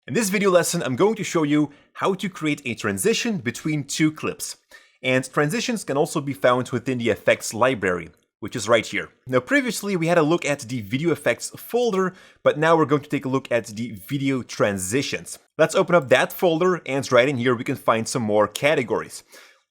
In this video lesson, I'm going to show you how to create a transition between two clips. And transitions can also be found within the effects library, which is right here. Now previously we had a look at the video effects folder, but now we're going to take a look at the video transitions. Let's open up that folder, and right in here we can find some more categories.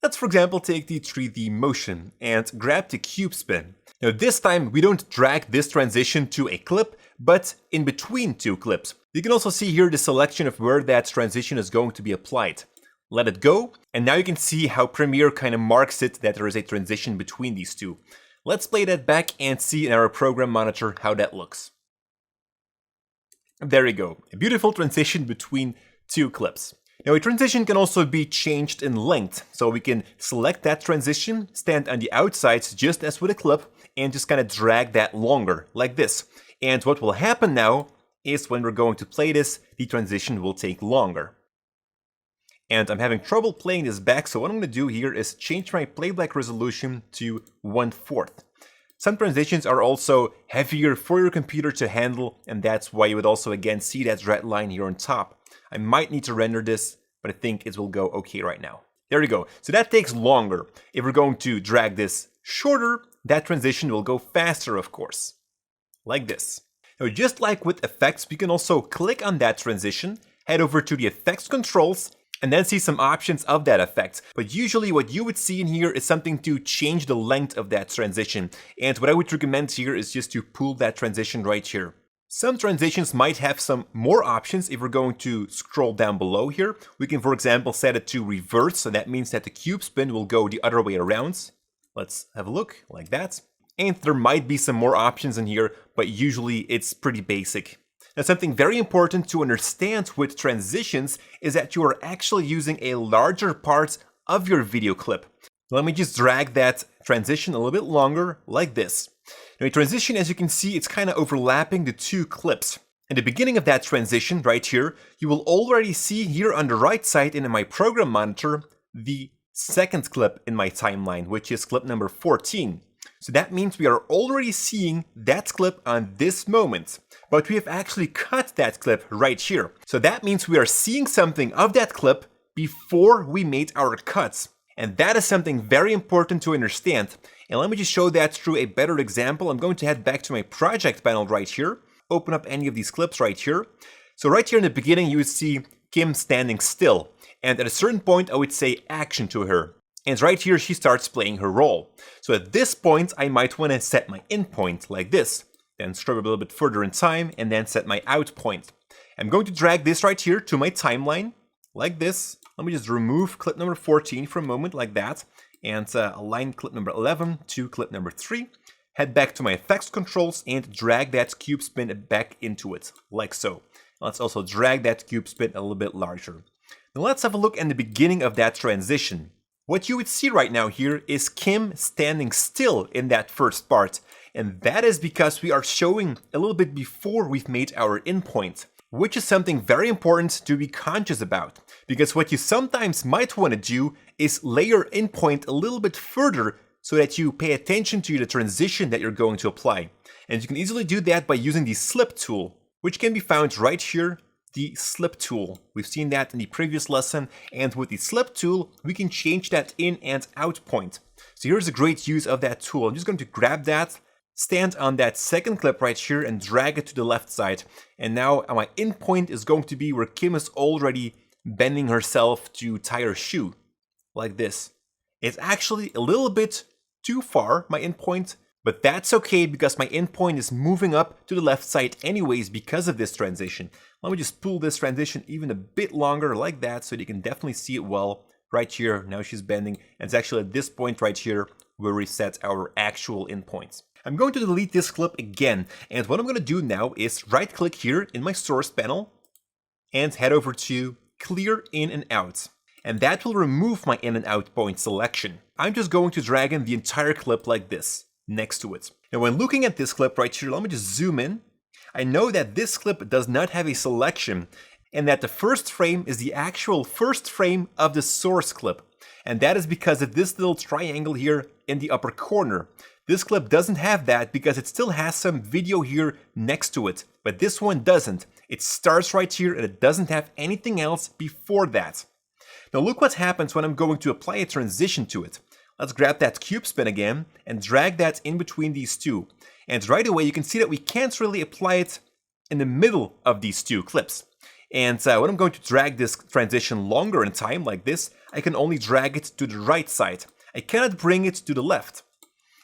Let's for example take the 3D motion and grab the cube spin. Now this time we don't drag this transition to a clip, but in between two clips. You can also see here the selection of where that transition is going to be applied. Let it go, and now you can see how Premiere kind of marks it that there is a transition between these two. Let's play that back and see in our program monitor how that looks. There you go, a beautiful transition between two clips. Now a transition can also be changed in length, so we can select that transition, stand on the outsides just as with a clip, and just kind of drag that longer, like this. And what will happen now is when we're going to play this, the transition will take longer. And I'm having trouble playing this back, so what I'm going to do here is change my playback resolution to 1/4. Some transitions are also heavier for your computer to handle, and that's why you would also again see that red line here on top. I might need to render this, but I think it will go okay right now. There you go. So that takes longer. If we're going to drag this shorter, that transition will go faster, of course. Like this. Now, just like with effects, we can also click on that transition, head over to the effects controls, and then see some options of that effect. But usually what you would see in here is something to change the length of that transition. And what I would recommend here is just to pull that transition right here. Some transitions might have some more options. If we're going to scroll down below here, we can, for example, set it to reverse. So that means that the cube spin will go the other way around. Let's have a look, like that. And there might be some more options in here, but usually it's pretty basic. Now, something very important to understand with transitions is that you are actually using a larger part of your video clip. Let me just drag that transition a little bit longer, like this. Now, a transition, as you can see, it's kind of overlapping the two clips. In the beginning of that transition, right here, you will already see here on the right side in my program monitor, the second clip in my timeline, which is clip number 14. So that means we are already seeing that clip on this moment, but we have actually cut that clip right here. So that means we are seeing something of that clip before we made our cuts. And that is something very important to understand. And let me just show that through a better example. I'm going to head back to my project panel right here, open up any of these clips right here. So right here in the beginning, you would see Kim standing still. And at a certain point, I would say action to her. And right here, she starts playing her role. So at this point, I might want to set my in point like this. Then scrub a little bit further in time and then set my out point. I'm going to drag this right here to my timeline like this. Let me just remove clip number 14 for a moment like that. And align clip number 11 to clip number 3. Head back to my effects controls and drag that cube spin back into it, like so. Let's also drag that cube spin a little bit larger. Now let's have a look at the beginning of that transition. What you would see right now here is Kim standing still in that first part. And that is because we are showing a little bit before we've made our in point, which is something very important to be conscious about. Because what you sometimes might want to do is lay your in point a little bit further so that you pay attention to the transition that you're going to apply. And you can easily do that by using the slip tool, which can be found right here. The slip tool. We've seen that in the previous lesson, and with the slip tool, we can change that in and out point. So here's a great use of that tool. I'm just going to grab that, stand on that second clip right here and drag it to the left side. And now my in point is going to be where Kim is already bending herself to tie her shoe, like this. It's actually a little bit too far, my in point, but that's okay because my in point is moving up to the left side anyways because of this transition. Let me just pull this transition even a bit longer like that so that you can definitely see it well. Right here, now she's bending, and it's actually at this point right here where we set our actual in points. I'm going to delete this clip again, and what I'm going to do now is right click here in my source panel and head over to clear in and out. And that will remove my in and out point selection. I'm just going to drag in the entire clip like this, next to it. Now when looking at this clip right here, let me just zoom in. I know that this clip does not have a selection and that the first frame is the actual first frame of the source clip. And that is because of this little triangle here in the upper corner. This clip doesn't have that because it still has some video here next to it, but this one doesn't. It starts right here and it doesn't have anything else before that. Now look what happens when I'm going to apply a transition to it. Let's grab that cube spin again and drag that in between these two. And right away you can see that we can't really apply it in the middle of these two clips. And when I'm going to drag this transition longer in time like this, I can only drag it to the right side. I cannot bring it to the left.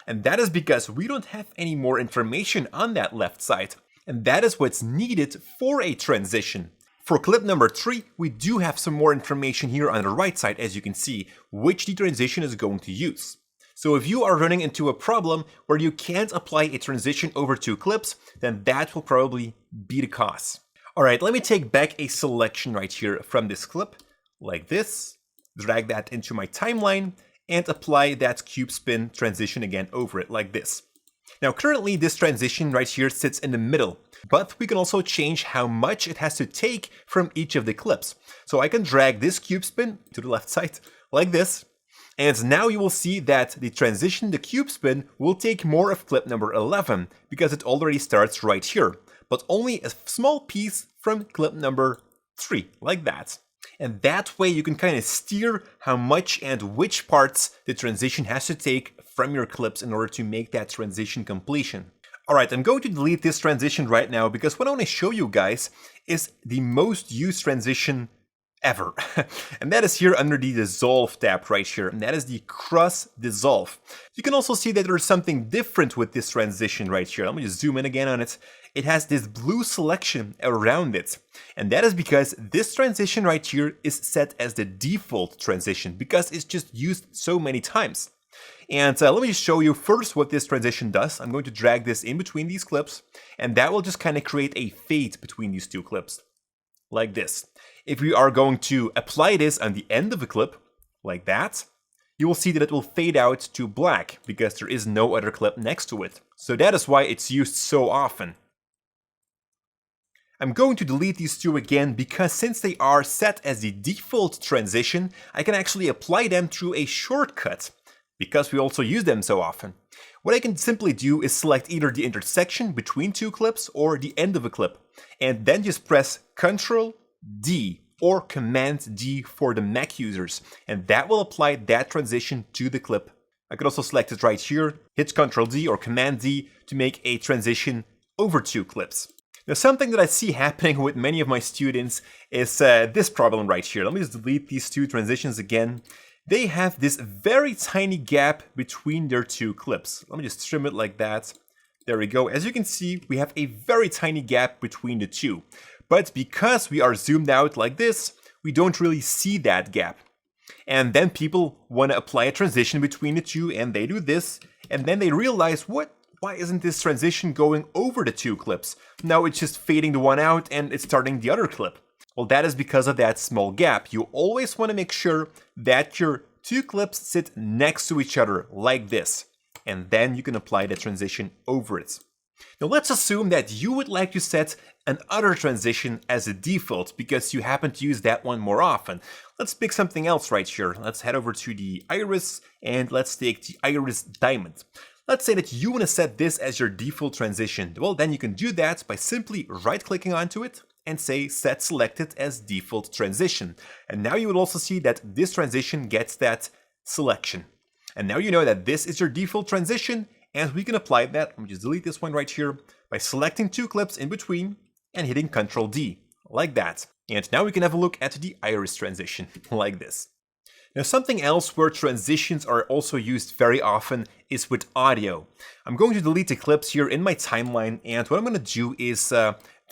And that is because we don't have any more information on that left side. And that is what's needed for a transition. For clip number 3, we do have some more information here on the right side, as you can see, which the transition is going to use. So if you are running into a problem where you can't apply a transition over 2 clips, then that will probably be the cause. Alright, let me take back a selection right here from this clip, like this, drag that into my timeline, and apply that cube spin transition again over it, like this. Now currently this transition right here sits in the middle, but we can also change how much it has to take from each of the clips. So I can drag this cube spin to the left side, like this, and now you will see that the transition, the cube spin, will take more of clip number 11, because it already starts right here, but only a small piece from clip number 3, like that. And that way you can kind of steer how much and which parts the transition has to take from your clips in order to make that transition completion. Alright, I'm going to delete this transition right now because what I want to show you guys is the most used transition ever. And that is here under the dissolve tab right here, and that is the cross dissolve. You can also see that there's something different with this transition right here. Let me just zoom in again on it. It has this blue selection around it, and that is because this transition right here is set as the default transition because it's just used so many times. And let me just show you first what this transition does. I'm going to drag this in between these clips, and that will just kind of create a fade between these 2 clips, like this. If we are going to apply this on the end of a clip, like that, you will see that it will fade out to black because there is no other clip next to it. So that is why it's used so often. I'm going to delete these 2 again because since they are set as the default transition, I can actually apply them through a shortcut because we also use them so often. What I can simply do is select either the intersection between 2 clips or the end of a clip, and then just press Ctrl D or Command D for the Mac users, and that will apply that transition to the clip. I could also select it right here, hit Ctrl D or Command D to make a transition over 2 clips. Now something that I see happening with many of my students is this problem right here. Let me just delete these 2 transitions again. They have this very tiny gap between their 2 clips. Let me just trim it like that. There we go. As you can see, we have a very tiny gap between the 2. But because we are zoomed out like this, we don't really see that gap. And then people want to apply a transition between the 2 and they do this, and then they realize, why isn't this transition going over the 2 clips? Now it's just fading the one out and it's starting the other clip. Well, that is because of that small gap. You always want to make sure that your 2 clips sit next to each other like this, and then you can apply the transition over it. Now let's assume that you would like to set another transition as a default because you happen to use that one more often. Let's pick something else right here. Let's head over to the iris and let's take the iris diamond. Let's say that you want to set this as your default transition. Well, then you can do that by simply right-clicking onto it and say set selected as default transition. And now you will also see that this transition gets that selection. And now you know that this is your default transition, and we can apply that. Let me just delete this one right here by selecting 2 clips in between and hitting Ctrl D, like that. And now we can have a look at the iris transition, like this. Now something else where transitions are also used very often is with audio. I'm going to delete the clips here in my timeline, and what I'm going to do is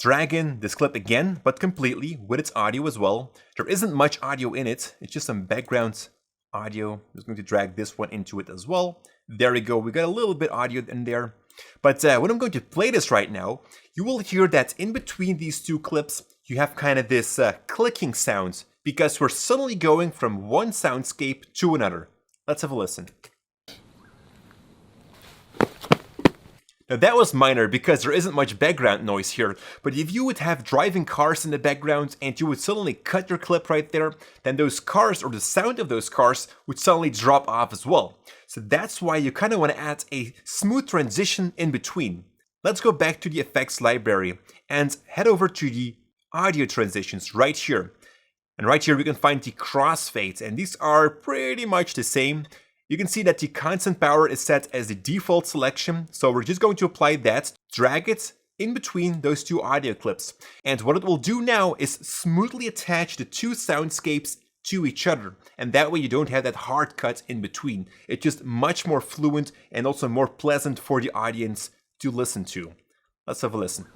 drag in this clip again, but completely with its audio as well. There isn't much audio in it, it's just some background audio. I'm just going to drag this one into it as well. There we go, we got a little bit audio in there. But when I'm going to play this right now, you will hear that in between these 2 clips, you have kind of this clicking sound, because we're suddenly going from one soundscape to another. Let's have a listen. Now that was minor because there isn't much background noise here, but if you would have driving cars in the background and you would suddenly cut your clip right there, then those cars or the sound of those cars would suddenly drop off as well. So that's why you kind of want to add a smooth transition in between. let's go back to the effects library and head over to the audio transitions right here. And right here we can find the crossfades, and these are pretty much the same. You can see that the constant power is set as the default selection, so we're just going to apply that, drag it in between those two audio clips. And what it will do now is smoothly attach the two soundscapes to each other, and that way you don't have that hard cut in between. It's just much more fluent and also more pleasant for the audience to listen to. Let's have a listen.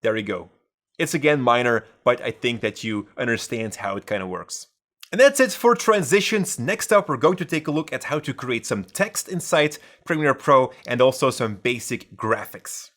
There we go. It's again minor, but I think that you understand how it kind of works. And that's it for transitions. Next up, we're going to take a look at how to create some text inside Premiere Pro and also some basic graphics.